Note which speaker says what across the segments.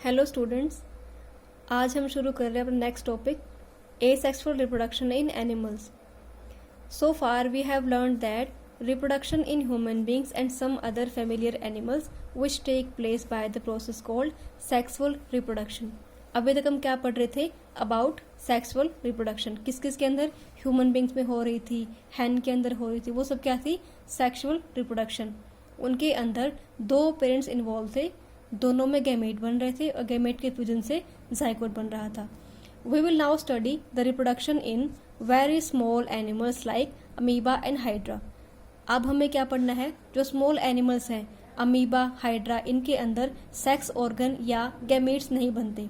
Speaker 1: Hello students, आज हम शुरू कर रहे हैं अपना next topic asexual reproduction in animals. So far we have learned that reproduction in human beings and some other familiar animals which take place by the process called sexual reproduction. अभी तक हम क्या पढ़ रहे थे अबाउट सेक्सुअल रिप्रोडक्शन, किस किस के अंदर ह्यूमन बींग्स में हो रही थी, हैन के अंदर हो रही थी, वो सब क्या थी सेक्सुअल रिप्रोडक्शन। उनके अंदर दो पेरेंट्स इन्वॉल्व थे, दोनों में गैमेट बन रहे थे और गैमेट के फ्यूजन से जाइगोट बन रहा था। We will now study the reproduction in very small animals like amoeba and hydra. अब हमें क्या पढ़ना है, जो स्मॉल एनिमल्स हैं अमीबा हाइड्रा, इनके अंदर सेक्स ऑर्गन या गैमेट्स नहीं बनते,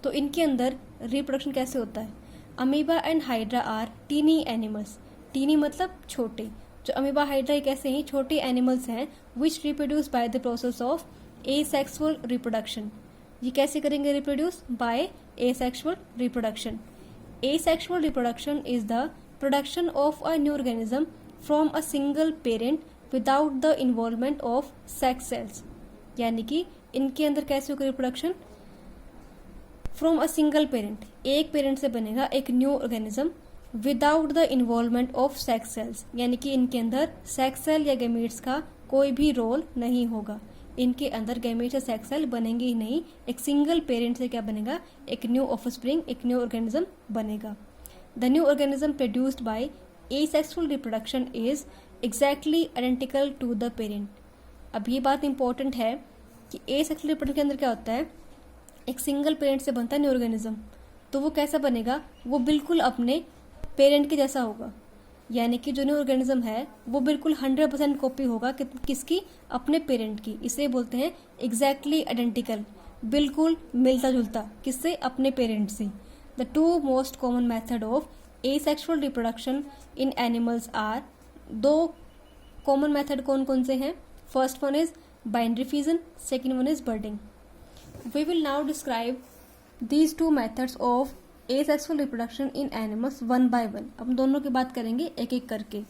Speaker 1: तो इनके अंदर रिप्रोडक्शन कैसे होता है। Amoeba and hydra are tiny animals. Tiny मतलब छोटे। जो अमीबा हाइड्रा एक ऐसे ही छोटे एनिमल्स हैं which reproduce by the process of asexual reproduction. ये कैसे करेंगे reproduce? By asexual reproduction. Asexual reproduction is the production of a new organism from a single parent without the involvement of sex cells. यानी कि इनके अंदर कैसे होगा reproduction? From a single parent, एक पेरेंट से बनेगा एक new organism without the involvement of sex cells, यानी कि इनके अंदर सेक्स सेल या गैमेट्स का कोई भी रोल नहीं होगा। इनके अंदर गैमेट्स या सेक्स सेल बनेंगे ही नहीं। एक सिंगल पेरेंट से क्या बनेगा? एक न्यू ऑफस्प्रिंग, एक न्यू ऑर्गेनिज्म बनेगा। The new organism produced by asexual reproduction is exactly identical to the parent. अब ये बात इंपॉर्टेंट है कि एसेक्सुअल रिप्रोडक्शन के अंदर क्या होता है, एक सिंगल पेरेंट से बनता है न्यू ऑर्गेनिज्म, तो वो कैसा बनेगा? वो बिल्कुल अपने पेरेंट के जैसा होगा। यानी कि जो न्यू ऑर्गेनिज्म है वो बिल्कुल 100% कॉपी होगा किसकी? अपने पेरेंट की। इसे बोलते हैं एग्जैक्टली आइडेंटिकल, बिल्कुल मिलता जुलता। किससे? अपने पेरेंट से। The two most common method of asexual reproduction in animals are, दो कॉमन मेथड कौन कौन से हैं? First one is binary fusion, second one is budding. We will now describe these two methods of asexual reproduction in animals one by one. अब दोनों की बात करेंगे एक एक करके।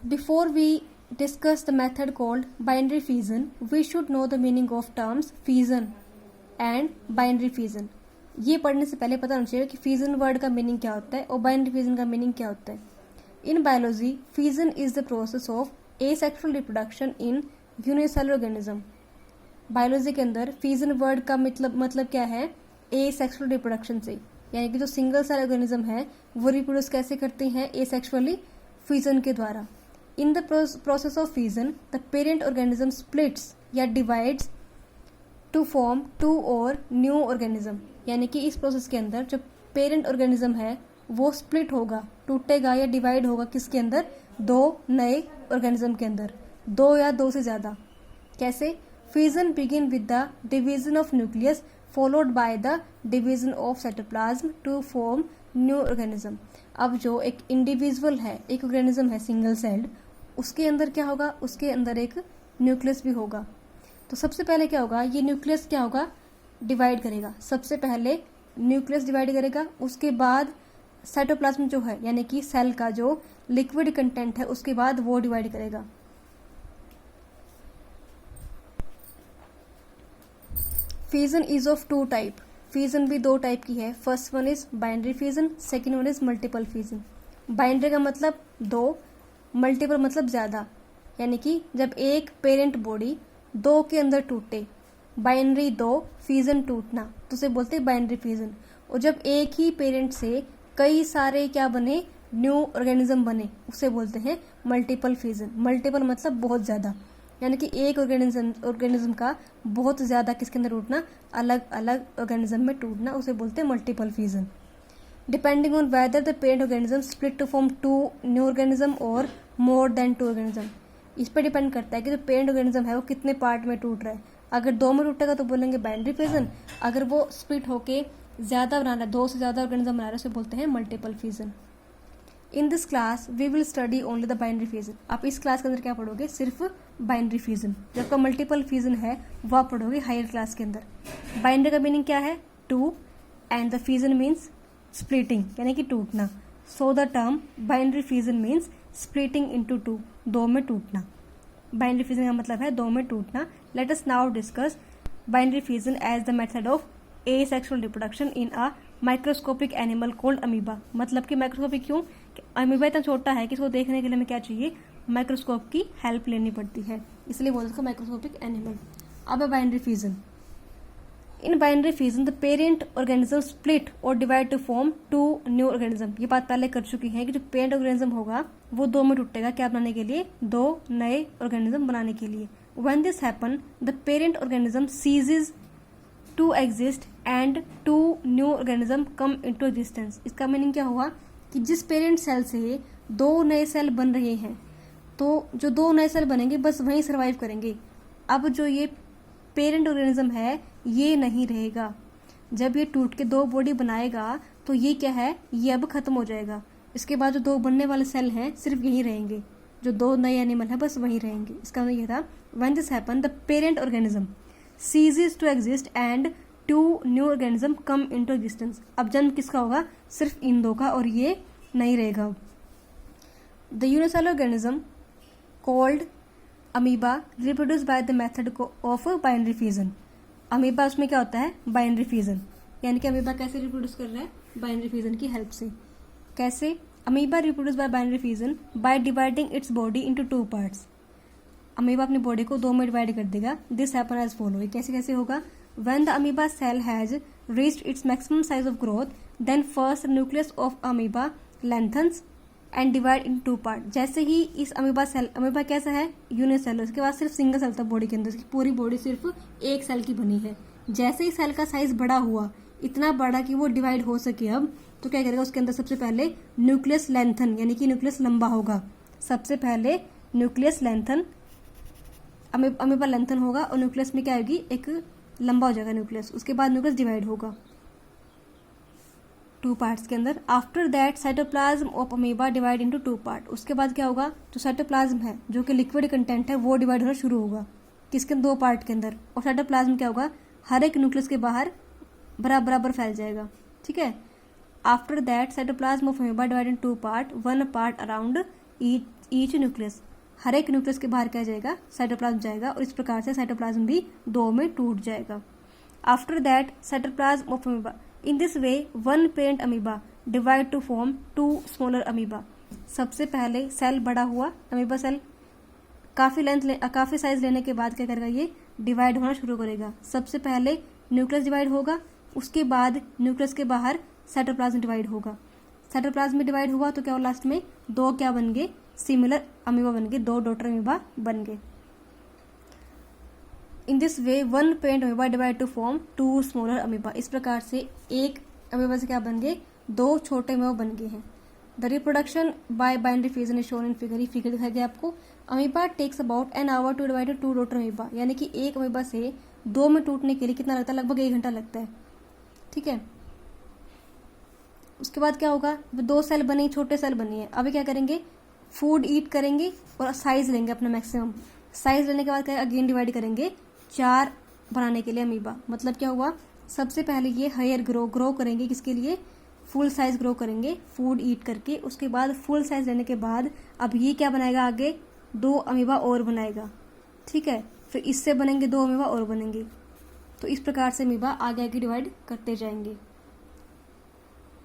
Speaker 1: Before we discuss the method called binary fusion, we should know the meaning of terms fusion and binary fusion. ये पढ़ने से पहले पता होना चाहिए कि फ्यूजन वर्ड का मीनिंग क्या होता है और बाइनरी फ्यूजन का मीनिंग क्या होता है। In biology, fusion is the process of asexual reproduction in unicellular organism. Biology के अंदर फ्यूजन वर्ड का मतलब क्या है? एसेक्सुअल रिप्रोडक्शन से, यानी कि जो सिंगल सेल ऑर्गेनिज्म है वो रिप्रोड्यूस कैसे करते हैं? एसेक्सुअली, फ्यूजन के द्वारा। In the process of fusion the parent organism splits या डिवाइड्स टू फॉर्म टू और न्यू ऑर्गेनिज्म। यानी कि इस प्रोसेस के अंदर जो पेरेंट ऑर्गेनिज्म है वो स्प्लिट होगा, टूटेगा या डिवाइड होगा किसके अंदर? दो नए ऑर्गेनिज्म के अंदर, दो या दो से ज्यादा। कैसे? Fusion begin with the division of nucleus followed by the division of cytoplasm to form new organism। अब जो एक इंडिविजुअल है, एक ऑर्गेनिज्म है सिंगल सेल्ड, उसके अंदर क्या होगा? उसके अंदर एक न्यूक्लियस भी होगा। तो सबसे पहले क्या होगा? ये न्यूक्लियस क्या होगा? डिवाइड करेगा। सबसे पहले न्यूक्लियस डिवाइड करेगा, उसके बाद साइटोप्लाज्म जो है यानी कि सेल का जो लिक्विड कंटेंट है उसके बाद वो डिवाइड करेगा। Fusion is of two type. Fusion भी दो टाइप की है। First one is binary fusion, second one is multiple fusion. Binary का मतलब दो, मल्टीपल मतलब ज्यादा। यानी कि जब एक पेरेंट बॉडी दो के अंदर टूटे, बाइनरी दो, फ्यूजन टूटना, तो उसे बोलते हैं बाइनरी फ्यूजन। और जब एक ही पेरेंट से कई सारे क्या बने? न्यू ऑर्गेनिज्म बने, उसे बोलते हैं मल्टीपल फ्यूजन। मल्टीपल मतलब बहुत ज्यादा, यानी कि एक ऑर्गेनिज्म का बहुत ज्यादा किसके अंदर टूटना? अलग अलग ऑर्गेनिज्म में टूटना, उसे बोलते हैं multiple fusion. Depending on whether the parent organism split to form two new organism और मोर देन टू ऑर्गेनिज्म। इस पर डिपेंड करता है कि जो पेरेंट ऑर्गेनिज्म है वो कितने पार्ट में टूट रहा है। अगर दो में टूटेगा तो बोलेंगे बाइनरी फ्यूजन। अगर वो स्प्लिट होके ज्यादा बना रहा है, दो से ज्यादा ऑर्गेनिज्म बना रहा है, उसे बोलते हैं multiple fusion. In this class we will study only the binary fusion. आप इस क्लास के अंदर क्या पढ़ोगे? सिर्फ बाइनरी फ्यूजन। जब का मल्टीपल फ्यूजन है वो आप पढ़ोगे हायर क्लास के अंदर। बाइनरी का मीनिंग क्या है? Two, and the fusion means splitting, यानी कि टूटना। So the term binary fusion means splitting into two, दो में टूटना। बाइनरी फ्यूजन का मतलब है दो में टूटना। Let us now discuss binary fusion as the method of asexual reproduction in a microscopic animal called amoeba. मतलब कि माइक्रोस्कोपिक क्यों? अमीबा इतना छोटा है कि इसको देखने के लिए हमें क्या चाहिए, माइक्रोस्कोप की हेल्प लेनी पड़ती है, इसलिए बोलते हैं माइक्रोस्कोपिक एनिमल। अब है binary fusion. In binary fusion the parent organism split और divide to form two new organism. ये बात पहले कर चुकी है कि जो पेरेंट ऑर्गेनिज्म होगा वो दो में टूटेगा, क्या बनाने के लिए, दो नए ऑर्गेनिज्म बनाने के लिए। When this happen the parent organism ceases to exist and two new organism come into existence. इसका मीनिंग क्या हुआ कि जिस पेरेंट सेल से दो नए सेल बन रहे हैं, तो जो दो नए सेल बनेंगे बस वहीं सर्वाइव करेंगे। अब जो ये पेरेंट ऑर्गेनिज्म है ये नहीं रहेगा। जब ये टूट के दो बॉडी बनाएगा तो ये क्या है, ये अब खत्म हो जाएगा। इसके बाद जो दो बनने वाले सेल हैं सिर्फ यही रहेंगे, जो दो नए एनिमल है बस वही रहेंगे। इसका मतलब ये था when this happen the parent organism ceases to exist and two new organism come into existence. अब जन्म किसका होगा, सिर्फ इन दो का, और ये नहीं रहेगा। The unicellular organism called amoeba reproduce by the method of binary fusion. Amoeba उसमें क्या होता है, बाइनरी फ्यूजन, यानी कि अमीबा कैसे रिप्रोड्यूस कर रहा है, बाइनरी फ्यूजन की हेल्प से। कैसे? Amoeba reproduce by binary fusion by dividing its body into two parts. Amoeba अपनी बॉडी को दो में डिवाइड कर देगा। This happen as follow. कैसे कैसे होगा? When the amoeba cell has reached its maximum size of growth then first nucleus of amoeba lengthens and divide in two part. जैसे ही इस अमीबा सेल, अमीबा कैसा है, यूनिसेलुलर, उसके बाद सिर्फ सिंगल सेल था बॉडी के अंदर, इसकी पूरी बॉडी सिर्फ एक सेल की बनी है। जैसे ही सेल का साइज बड़ा हुआ, इतना बड़ा कि वो डिवाइड हो सके अब, तो क्या करेगा, उसके अंदर सबसे पहले न्यूक्लियस लेंथन, यानी कि न्यूक्लियस लंबा होगा। सबसे पहले न्यूक्लियस लेंथन, अमीबा लेंथन होगा और न्यूक्लियस में क्या होगी, एक लंबा हो जाएगा न्यूक्लियस। उसके बाद न्यूक्लियस डिवाइड होगा टू पार्ट्स के अंदर। After that cytoplasm of amoeba divide into two part. उसके बाद क्या होगा, जो साइटोप्लाज्म है, जो कि लिक्विड कंटेंट है, वो डिवाइड होना शुरू होगा किसके, दो पार्ट के अंदर। और साइटोप्लाज्म क्या होगा, हर एक न्यूक्लियस के बाहर बराबर फैल जाएगा। ठीक है। After that cytoplasm of amoeba divide in two part, one part around each nucleus. हर एक न्यूक्लियस के बाहर क्या जाएगा, साइटोप्लाज्म जाएगा, और इस प्रकार से साइटोप्लाज्म भी दो में टूट जाएगा। After that cytoplasm of amoeba, in this way one parent amoeba divide to form two smaller amoeba. सबसे पहले सेल बड़ा हुआ, अमीबा सेल काफी साइज लेने के बाद क्या करेगा, ये डिवाइड होना शुरू करेगा। सबसे पहले न्यूक्लियस डिवाइड होगा, उसके बाद न्यूक्लियस के बाहर साइटोप्लाज्म डिवाइड होगा। साइटोप्लाज्म में डिवाइड हुआ तो क्या हुआ, लास्ट में दो क्या बन गए, सिमिलर अमीबा बन गए, दो डॉटर अमीबा बन गए। In this way one parent amoeba divide to form two smaller amoeba. इस प्रकार से एक अमीबा से क्या बन गए, दो छोटे अमीबा बन गए हैं। The reproduction by binary fusion is shown in figure. Figure दिखाई गया आपको। Amoeba takes about an hour to divide two daughter amoeba, यानी कि एक अमीबा से दो में टूटने के लिए कितना लगता है, लगभग 1 घंटा लगता है। ठीक है। उसके बाद क्या होगा, दो सेल बने, छोटे सेल बने हैं। अभी क्या करेंगे, फूड ईट करेंगे और साइज लेंगे अपना मैक्सिमम। साइज लेने के बाद क्या अगेन डिवाइड करेंगे 4 बनाने के लिए अमीबा। मतलब क्या हुआ, सबसे पहले ये हायर ग्रो करेंगे, किसके लिए, फुल साइज ग्रो करेंगे फूड ईट करके। उसके बाद फुल साइज लेने के बाद अब ये क्या बनाएगा, आगे 2 अमीबा और बनाएगा। ठीक है। फिर इससे बनेंगे 2 अमीबा और बनेंगे। तो इस प्रकार से अमीबा आगे आगे डिवाइड करते जाएंगे।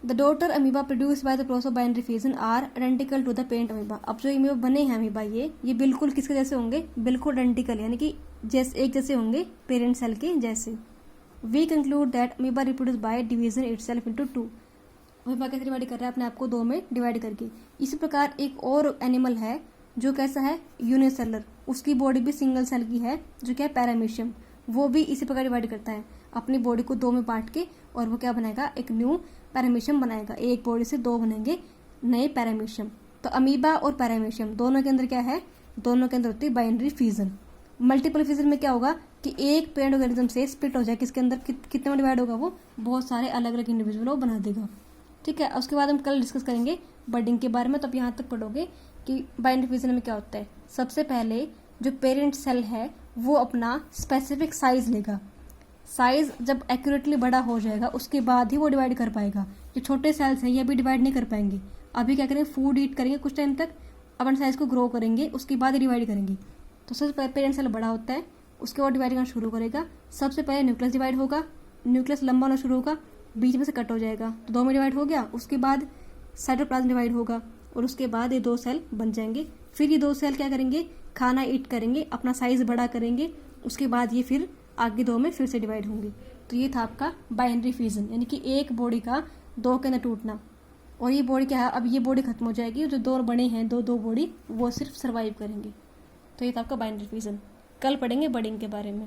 Speaker 1: The daughter amoeba produce by the process of binary fusion are identical to the parent amoeba. अब जो अमीबा बने हैं अमीबा, ये बिल्कुल किसके जैसे होंगे, बिल्कुल आइडेंटिकल, यानी कि एक जैसे होंगे, पेरेंट सेल के जैसे। We conclude that amoeba reproduce by division itself into 2। Amoeba कैसे डिवाइड कर रहा है, अपने आप को 2 में डिवाइड करके। इसी प्रकार एक और एनिमल है जो कैसा है, यूनिसेलर, उसकी बॉडी भी सिंगल सेल की है, जो क्या है, पैरामीशियम। वो भी इसी प्रकार डिवाइड करता है अपनी बॉडी को 2 में बांट के, और वो क्या बनाएगा, एक न्यू पैरामीशियम बनाएगा। एक बॉडी से 2 बनेंगे नए पैरामीशियम। तो अमीबा और पैरामीशियम दोनों के अंदर क्या है, दोनों के अंदर होती है बाइनरी फ्यूजन। मल्टीपल फ्यूजन में क्या होगा कि एक पेरेंट ऑर्गेनिज्म से स्प्लिट हो जाए, किसके अंदर कितने में डिवाइड होगा, वो बहुत सारे अलग अलग इंडिविजुअल वो बना देगा। ठीक है। उसके बाद हम कल डिस्कस करेंगे बर्डिंग के बारे में। तो अब यहाँ तक पढ़ोगे कि बाइनरी फ्यूजन में क्या होता है। सबसे पहले जो पेरेंट सेल है वो अपना स्पेसिफिक साइज लेगा। साइज जब एक्यूरेटली बड़ा हो जाएगा उसके बाद ही वो डिवाइड कर पाएगा। जो छोटे सेल्स हैं ये भी डिवाइड नहीं कर पाएंगे। अभी क्या करेंगे, फूड ईट करेंगे कुछ टाइम तक, अपन साइज को ग्रो करेंगे, उसके बाद ही डिवाइड करेंगे। तो सबसे पेरेंट सेल बड़ा होता है, उसके बाद डिवाइड करना शुरू करेगा। सबसे पहले न्यूक्लियस डिवाइड होगा, न्यूक्लियस लंबा होना शुरू होगा, बीच में से कट हो जाएगा तो 2 में डिवाइड हो गया। उसके बाद साइटोप्लाज्म डिवाइड होगा और उसके बाद ये 2 सेल बन जाएंगे। फिर ये 2 सेल क्या करेंगे, खाना ईट करेंगे, अपना साइज बड़ा करेंगे। उसके बाद ये फिर आगे 2 में फिर से डिवाइड होंगे। तो ये था आपका बाइनरी फ्यूजन, यानी कि एक बॉडी का 2 के अंदर टूटना। और ये बॉडी क्या है, अब ये बॉडी खत्म हो जाएगी, जो 2 बड़े हैं, दो बॉडी वो सिर्फ सर्वाइव करेंगे। तो ये था आपका बाइनरी फ्यूजन। कल पढ़ेंगे बडिंग के बारे में।